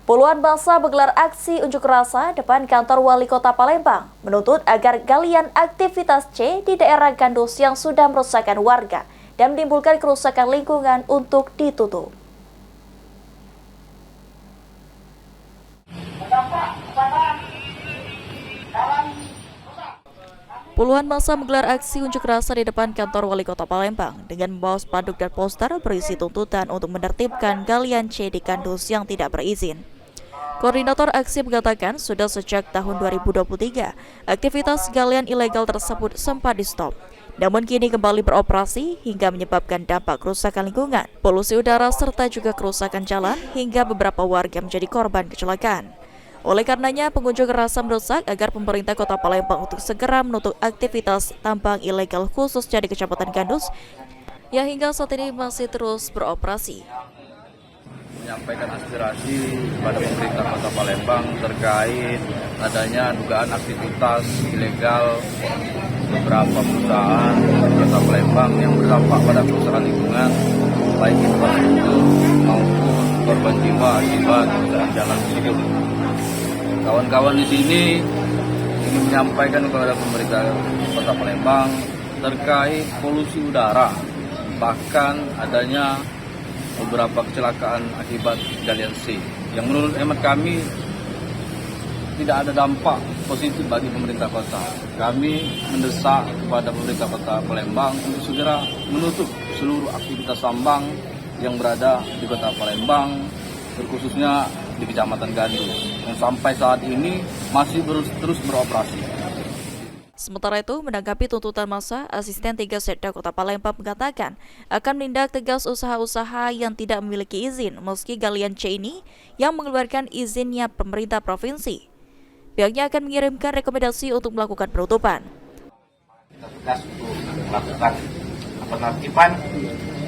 Puluhan massa menggelar aksi unjuk rasa depan kantor Wali Kota Palembang, menuntut agar galian aktivitas C di daerah Gandus yang sudah merusakkan warga dan menimbulkan kerusakan lingkungan untuk ditutup. Puluhan massa menggelar aksi unjuk rasa di depan kantor Wali Kota Palembang dengan membawa spanduk dan poster berisi tuntutan untuk menertibkan galian C di Gandus yang tidak berizin. Koordinator aksi mengatakan sudah sejak tahun 2023, aktivitas galian ilegal tersebut sempat di-stop. Namun kini kembali beroperasi hingga menyebabkan dampak kerusakan lingkungan, polusi udara serta juga kerusakan jalan hingga beberapa warga menjadi korban kecelakaan. Oleh karenanya, pengunjuk rasa mendesak agar pemerintah Kota Palembang untuk segera menutup aktivitas tambang ilegal khususnya di Kecamatan Gandus yang hingga saat ini masih terus beroperasi. Menyampaikan aspirasi kepada pemerintah Kota Palembang terkait adanya dugaan aktivitas ilegal beberapa perusahaan Kota Palembang yang berdampak pada kerusakan lingkungan, baik infrastruktur maupun korban jiwa akibat kerusakan jalan tersebut. Kawan-kawan di sini ingin menyampaikan kepada pemerintah Kota Palembang terkait polusi udara, bahkan adanya beberapa kecelakaan akibat galian C yang menurut hemat kami tidak ada dampak positif bagi pemerintah kota. Kami mendesak kepada pemerintah Kota Palembang untuk segera menutup seluruh aktivitas tambang yang berada di Kota Palembang, terkhususnya di Kecamatan Gandus yang sampai saat ini masih terus beroperasi. Sementara itu, menanggapi tuntutan massa, Asisten 3 Setda Kota Palembang mengatakan akan menindak tegas usaha-usaha yang tidak memiliki izin meski galian C ini yang mengeluarkan izinnya pemerintah provinsi. Pihaknya akan mengirimkan rekomendasi untuk melakukan penutupan. Kita tegas untuk melakukan penertiban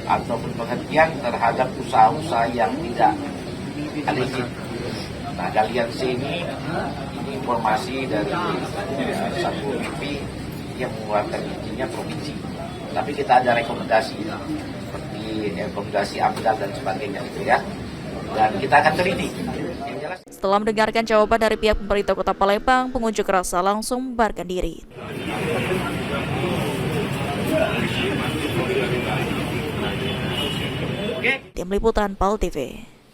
ataupun penghentian terhadap usaha-usaha yang tidak ada izin. Nah, galian C ini informasi dari satu BP yang mengeluarkan izinnya provinsi. Tapi kita ada rekomendasi seperti rekomendasi AMDAL dan sebagainya itu ya. Dan kita akan teliti. Setelah mendengarkan jawaban dari pihak pemerintah Kota Palembang, pengunjuk rasa langsung membubarkan diri. Tim Liputan PAL TV.